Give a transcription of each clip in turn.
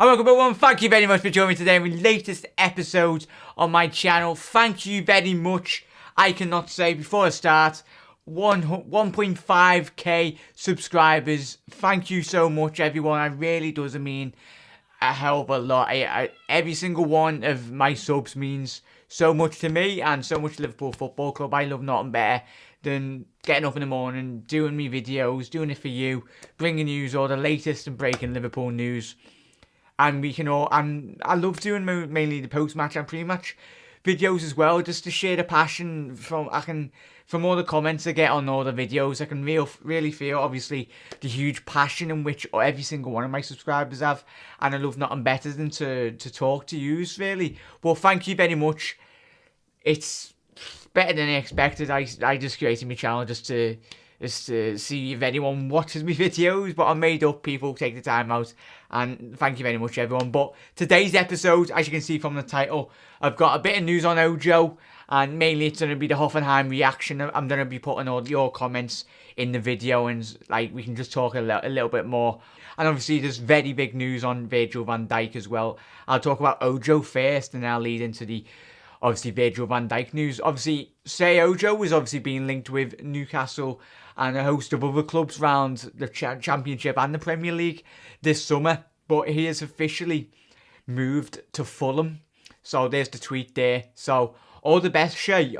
Hi, welcome everyone. Thank you very much for joining me today in the latest episode on my channel. Thank you very much. I cannot say before I start, 1.5k subscribers. Thank you so much, everyone. It really does mean a hell of a lot. Every single one of my subs means so much to me and so much to Liverpool Football Club. I love nothing better than getting up in the morning, doing me videos, doing it for you, bringing you all the latest and breaking Liverpool news. And we can all, and I love doing mainly the post-match and pre-match videos as well, just to share the passion from all the comments I get on all the videos. I can really feel, obviously, the huge passion in which every single one of my subscribers have, and I love nothing better than to talk to yous, really. Well, thank you very much. It's better than I expected. I just created my channel just to see if anyone watches my videos, but I made up people take the time out, and thank you very much everyone. But today's episode, as you can see from the title, I've got a bit of news on Ojo, and mainly it's going to be the Hoffenheim reaction. I'm going to be putting all your comments in the video, and like we can just talk a little bit more. And obviously there's very big news on Virgil van Dijk as well. I'll talk about Ojo first, and then I'll lead into the obviously Virgil van Dijk news. Obviously, Sheyi Ojo was obviously being linked with Newcastle and a host of other clubs around the Championship and the Premier League this summer. But he has officially moved to Fulham. So there's the tweet there. So all the best, Sheyi.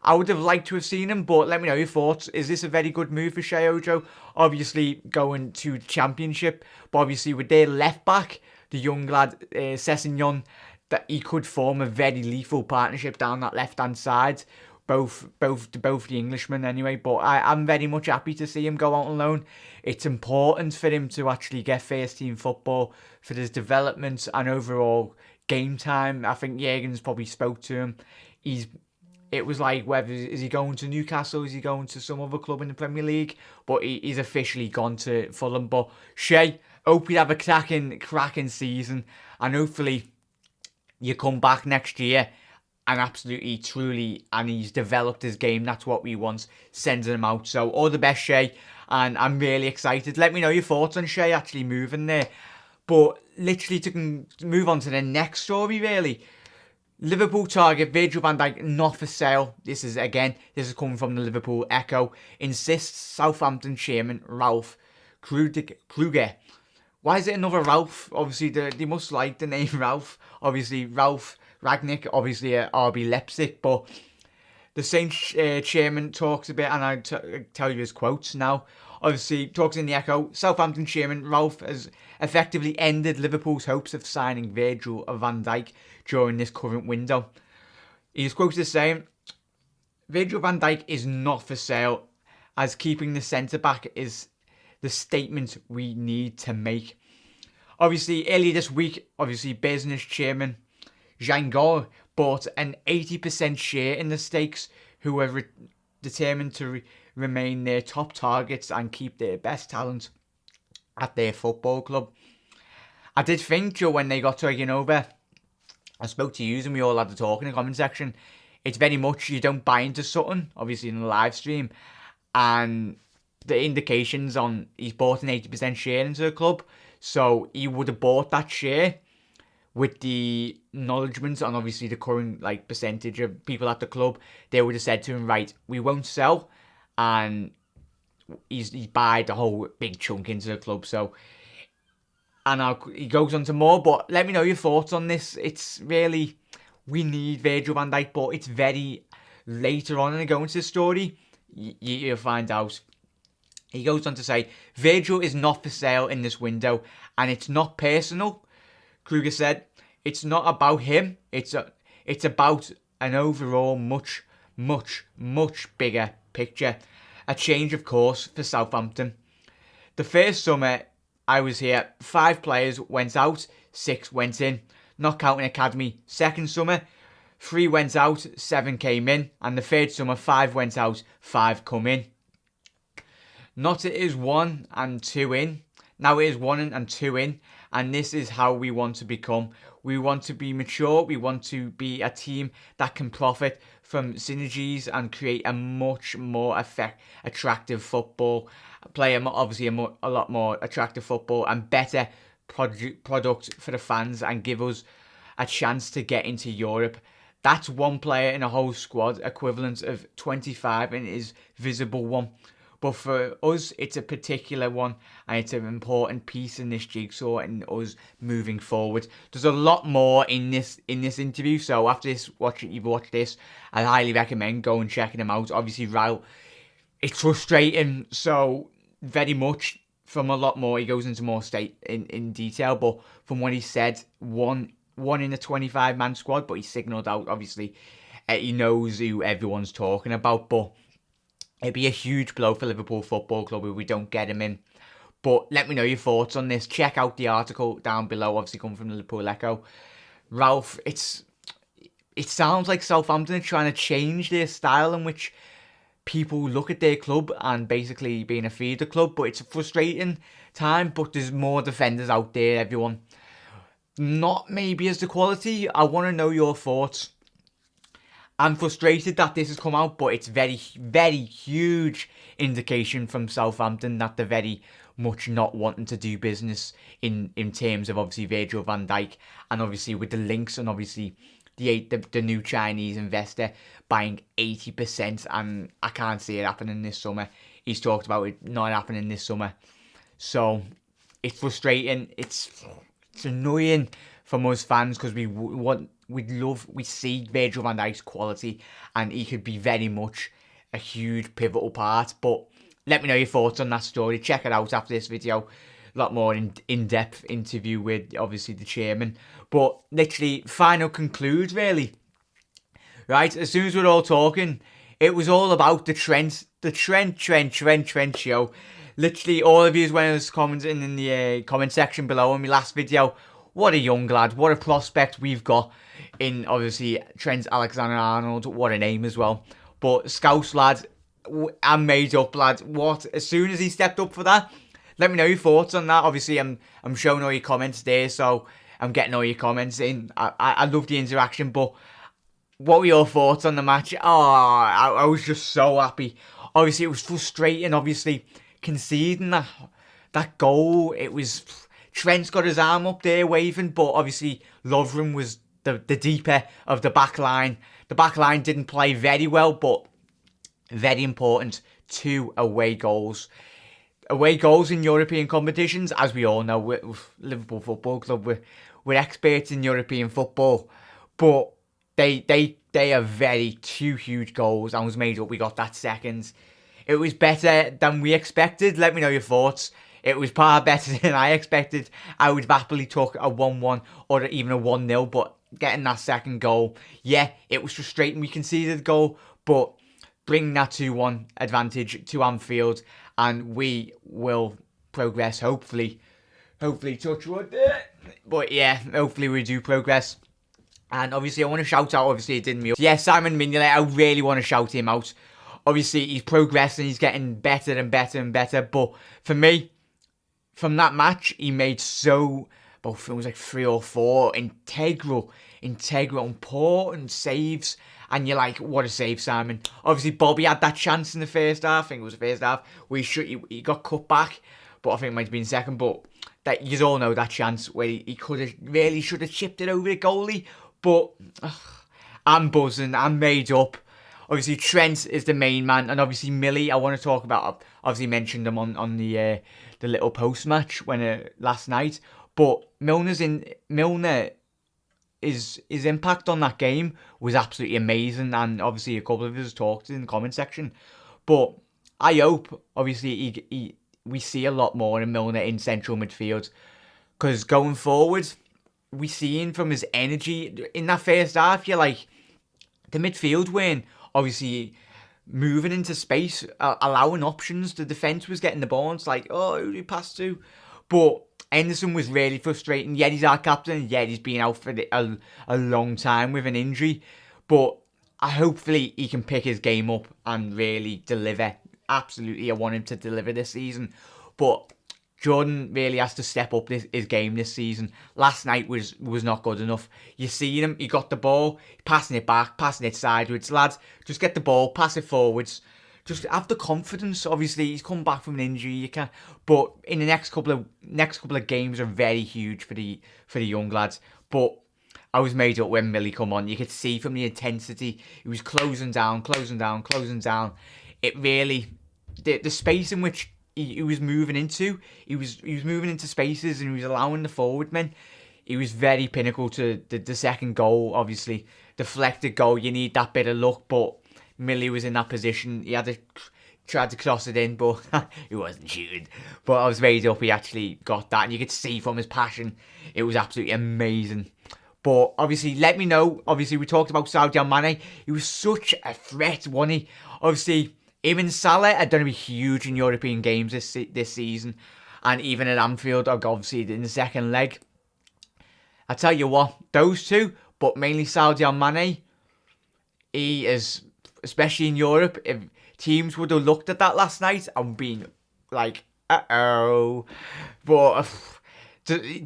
I would have liked to have seen him, but let me know your thoughts. Is this a very good move for Sheyi Ojo? Obviously going to the Championship, but obviously with their left back, the young lad Sessegnon, that he could form a very lethal partnership down that left-hand side. Both the Englishmen anyway, but I'm very much happy to see him go out on loan. It's important for him to actually get first-team football for his development and overall game time. I think Jurgen's probably spoke to him. It was like, whether is he going to Newcastle, is he going to some other club in the Premier League? But he's officially gone to Fulham. But Sheyi, hope you have a cracking season, and hopefully you come back next year and absolutely, truly, and he's developed his game. That's what we want, sending him out. So all the best, Sheyi, and I'm really excited. Let me know your thoughts on Sheyi actually moving there. But literally to move on to the next story, really. Liverpool target Virgil van Dijk not for sale. This is coming from the Liverpool Echo. Insists Southampton chairman Ralph Krueger. Why is it another Ralph? Obviously, they must like the name Ralph. Obviously, Ralph Ragnick, obviously at RB Leipzig. But the same chairman talks a bit, and I'll tell you his quotes now. Obviously, talks in the Echo. Southampton chairman Ralph has effectively ended Liverpool's hopes of signing Virgil van Dijk during this current window. He's quoted as saying, Virgil van Dijk is not for sale, as keeping the centre-back is the statement we need to make. Obviously, earlier this week, business chairman Zhang bought an 80% share in the stakes, who were determined to remain their top targets and keep their best talent at their football club. I did think, Joe, when they got taken over, I spoke to you and we all had to talk in the comment section. It's very much you don't buy into something, obviously in the live stream, and the indications on he's bought an 80% share into the club, so he would have bought that share with the acknowledgement on obviously the current percentage of people at the club. They would have said to him, right, we won't sell, and he's buy the whole big chunk into the club. So, and he goes on to more, but let me know your thoughts on this. It's really, we need Virgil van Dijk, but it's very later on in the going to the story. You'll find out. He goes on to say, Virgil is not for sale in this window, and it's not personal. Krueger said, it's not about him, it's about an overall much bigger picture. A change of course for Southampton. The first summer I was here, 5 players went out, 6 went in, not counting academy. Second summer, 3 went out, 7 came in, and the third summer 5 went out, 5 come in. Not it is 1 and 2 in. Now it is 1 and 2 in. And this is how we want to become. We want to be mature. We want to be a team that can profit from synergies and create a much more attractive football. Play a lot more attractive football and better product for the fans and give us a chance to get into Europe. That's one player in a whole squad, equivalent of 25, and it is visible one. But for us, it's a particular one, and it's an important piece in this jigsaw and us moving forward. There's a lot more in this interview, so after you've watched this, I highly recommend going and checking them out. Obviously, Ralph, it's frustrating, so very much from a lot more. He goes into more in detail, but from what he said, one in a 25-man squad, but he signalled out, obviously, he knows who everyone's talking about, but it'd be a huge blow for Liverpool Football Club if we don't get him in. But let me know your thoughts on this. Check out the article down below, obviously coming from the Liverpool Echo. Ralph, it sounds like Southampton are trying to change their style in which people look at their club and basically being a feeder club. But it's a frustrating time, but there's more defenders out there, everyone. Not maybe as the quality. I want to know your thoughts. I'm frustrated that this has come out, but it's very, very huge indication from Southampton that they're very much not wanting to do business in terms of obviously Virgil van Dijk, and obviously with the links and obviously the new Chinese investor buying 80%, and I can't see it happening this summer. He's talked about it not happening this summer, so it's frustrating. It's annoying from us fans because we see Virgil van Dijk's quality and he could be very much a huge pivotal part. But let me know your thoughts on that story. Check it out after this video. A lot more in-depth interview with obviously the chairman. But literally, final conclude really. Right, as soon as we're all talking, it was all about the Trent show. Literally, all of you when I was commenting in the comment section below in my last video, what a young lad, what a prospect we've got in, obviously, Trent Alexander-Arnold. What a name as well. But Scouse lad, I'm made up lad. What? As soon as he stepped up for that, let me know your thoughts on that. Obviously, I'm showing all your comments there, so I'm getting all your comments in. I love the interaction, but what were your thoughts on the match? Oh, I was just so happy. Obviously, it was frustrating, obviously, conceding that goal. It was... Trent's got his arm up there waving, but obviously Lovren was the deeper of the back line. The back line didn't play very well, but very important. 2 away goals. Away goals in European competitions, as we all know, with Liverpool Football Club, we're experts in European football, but they are very 2 huge goals and was made up. We got that second. It was better than we expected. Let me know your thoughts. It was far better than I expected. I would have happily took a 1-1 or even a 1-0, but getting that second goal, yeah, it was frustrating. We conceded the goal, but bringing that 2-1 advantage to Anfield, and we will progress, hopefully touch wood there. But yeah, hopefully we do progress. And obviously I want to shout out, obviously it didn't me up. Yeah, Simon Mignolet, I really want to shout him out. Obviously he's progressing, he's getting better and better and better, but for me, from that match, he made both it was like 3 or 4 integral, important saves. And you're like, what a save, Simon. Obviously, Bobby had that chance in the first half. I think it was the first half. Where he got cut back. But I think it might have been second. But that you all know that chance where he should have chipped it over the goalie. But I'm buzzing. I'm made up. Obviously, Trent is the main man. And obviously, Millie, I want to talk about. Obviously, mentioned him on the little post-match last night. But his impact on that game was absolutely amazing. And obviously, a couple of us talked in the comment section. But I hope, obviously, we see a lot more in Milner in central midfield. Because going forward, we seen from his energy in that first half, you're like, the midfield weren't obviously moving into space, allowing options. The defence was getting the ball, and it's like, oh, who do you pass to? But Henderson was really frustrating. Yeah, he's our captain. Yeah, he's been out for a long time with an injury. But hopefully he can pick his game up and really deliver. Absolutely, I want him to deliver this season. But Jordan really has to step up his game this season. Last night was not good enough. You see him, he got the ball, passing it back, passing it sideways. Lads, just get the ball, pass it forwards. just have the confidence. Obviously, he's come back from an injury. You can, but in the next couple of games are very huge for the young lads. But I was made up when Millie come on. You could see from the intensity, he was closing down. It really, the space in which he was moving into, he was moving into spaces and he was allowing the forward men. He was very pinnacle to the second goal. Obviously, deflected goal. You need that bit of luck, but Millie was in that position. He had to tried to cross it in, but he wasn't shooting. But I was made up. He actually got that, and you could see from his passion, it was absolutely amazing. But obviously, let me know. Obviously, we talked about Sadio Mane. He was such a threat, wasn't he? Obviously, him and Salah are going to be huge in European games this season. And even at Anfield, obviously, in the second leg. I tell you what, those two, but mainly Sadio Mane, he is, especially in Europe, if teams would have looked at that last night and been like, uh-oh. But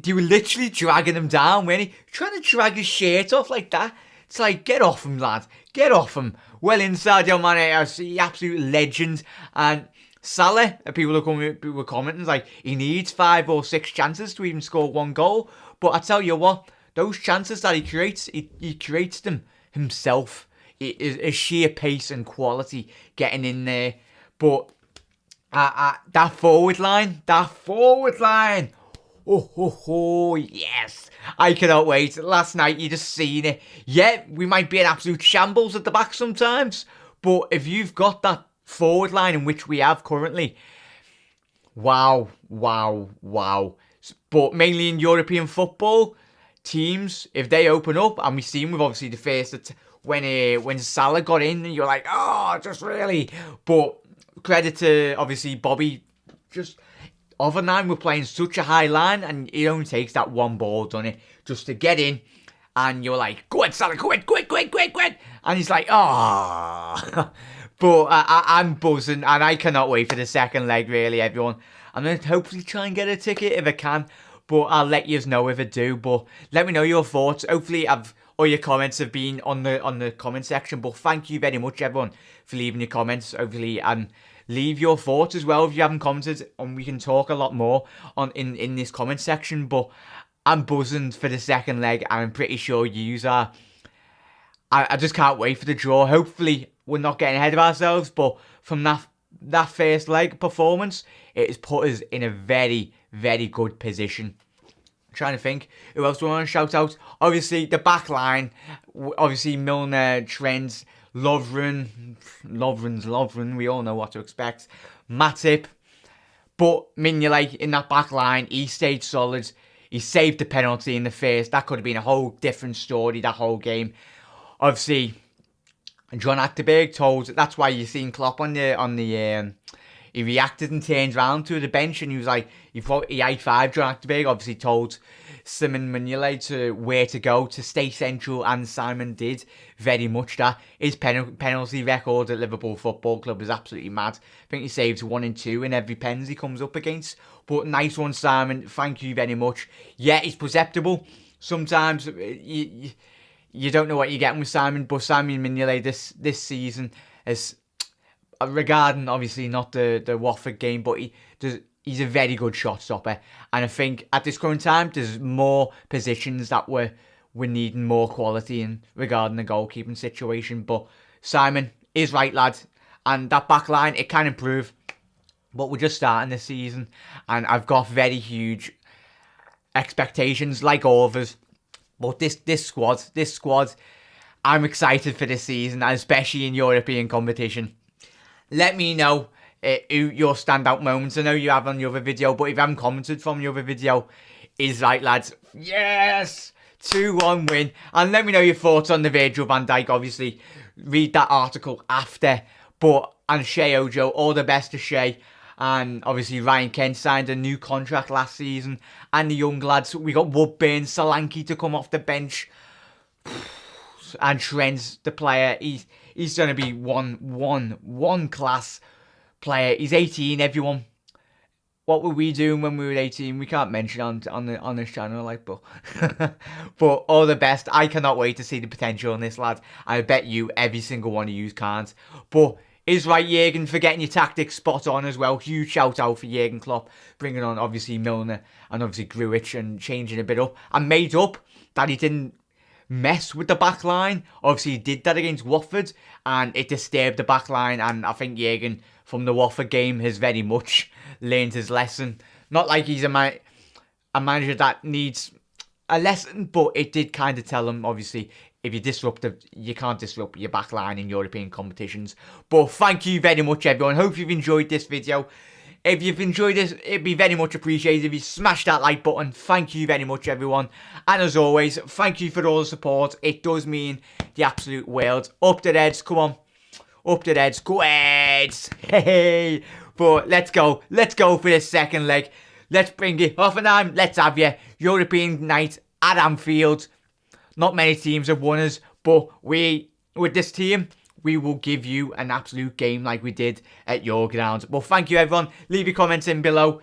you were literally dragging him down, weren't you? Trying to drag his shirt off like that. It's like, get off him, lad. Get off him. Well, in Sadio Mane, the absolute legend. And Salah, people were commenting, like, he needs 5 or 6 chances to even score 1 goal. But I tell you what, those chances that he creates, he creates them himself. His sheer pace and quality getting in there. But that forward line, oh, yes. I cannot wait. Last night, you just seen it. Yeah, we might be in absolute shambles at the back sometimes. But if you've got that forward line in which we have currently, wow. But mainly in European football, teams, if they open up, and we've seen with obviously the first, when Salah got in, and you're like, oh, just really. But credit to, obviously, Bobby, just Hoffenheim were playing such a high line, and it only takes that one ball, doesn't it, just to get in, and you're like, go on, Salah, go on, and he's like, oh. But I'm buzzing, and I cannot wait for the second leg, really, everyone. I'm going to hopefully try and get a ticket if I can, but I'll let you know if I do. But let me know your thoughts. Hopefully, all your comments have been on the comment section. But thank you very much, everyone, for leaving your comments. Hopefully, and leave your thoughts as well if you haven't commented, and we can talk a lot more in this comment section. But I'm buzzing for the second leg, and I'm pretty sure yous are. I just can't wait for the draw. Hopefully, we're not getting ahead of ourselves, but from that first leg performance, it has put us in a very, very good position. I'm trying to think who else do I want to shout out. Obviously, the back line. Obviously, Milner, Trent, Lovren. We all know what to expect. Matip. But Mignolet in that back line, he stayed solid. He saved the penalty in the first. That could have been a whole different story, that whole game. Obviously, John Achterberg told, that's why you've seen Klopp on the he reacted and turned around to the bench, and he was like, he high-fived John Achterberg, obviously told Simon Mignolet where to go to stay central, and Simon did very much that. His penalty record at Liverpool Football Club is absolutely mad. I think he saves 1 and 2 in every pens he comes up against. But nice one, Simon. Thank you very much. Yeah, he's perceptible. Sometimes you don't know what you're getting with Simon, but Simon Mignolet this season is, regarding obviously not the Watford game, but he's a very good shot stopper, and I think at this current time there's more positions that we're needing more quality in regarding the goalkeeping situation. But Simon is right, lad, and that back line, it can improve, but we're just starting this season, and I've got very huge expectations, like all of us. But this squad, I'm excited for this season, and especially in European competition. Let me know your standout moments. I know you have on the other video, but if you haven't commented from the other video, is right, lads. Yes! 2-1 win. And let me know your thoughts on the Virgil van Dijk, obviously. Read that article after. And Sheyi Ojo, all the best to Sheyi. And obviously Ryan Kent signed a new contract last season. And the young lads, we got Woodburn, Solanke to come off the bench. And Trent's the player. He's going to be one class player. He's 18, everyone. What were we doing when we were 18? We can't mention on this channel, like, but but all the best. I cannot wait to see the potential in this lad. I bet you every single one of you can't. But is right, Jurgen, for getting your tactics spot on as well. Huge shout out for Jurgen Klopp, bringing on obviously Milner and obviously Gruitch and changing a bit up. And made up that he didn't mess with the back line. Obviously, he did that against Watford and it disturbed the back line. And I think Jurgen from the Watford game has very much learned his lesson. Not like he's a manager that needs a lesson, but it did kind of tell him, obviously, if you're disruptive, you can't disrupt your back line in European competitions. But thank you very much, everyone. Hope you've enjoyed this video. If you've enjoyed this, it'd be very much appreciated if you smash that like button. Thank you very much, everyone. And as always, thank you for all the support. It does mean the absolute world. Up the Reds, come on. Up the Reds, go Reds. Hey, but let's go. Let's go for this second leg. Let's bring it. Hoffenheim, let's have you. European night at Anfield. Not many teams have won us, but with this team, we will give you an absolute game like we did at your ground. Well, thank you, everyone. Leave your comments in below.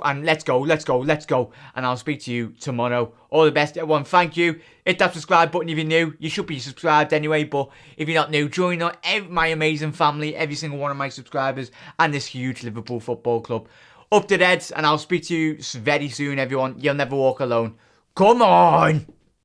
And let's go, let's go, let's go. And I'll speak to you tomorrow. All the best, everyone. Thank you. Hit that subscribe button if you're new. You should be subscribed anyway, but if you're not new, join my amazing family, every single one of my subscribers, and this huge Liverpool Football Club. Up the Reds, and I'll speak to you very soon, everyone. You'll never walk alone. Come on!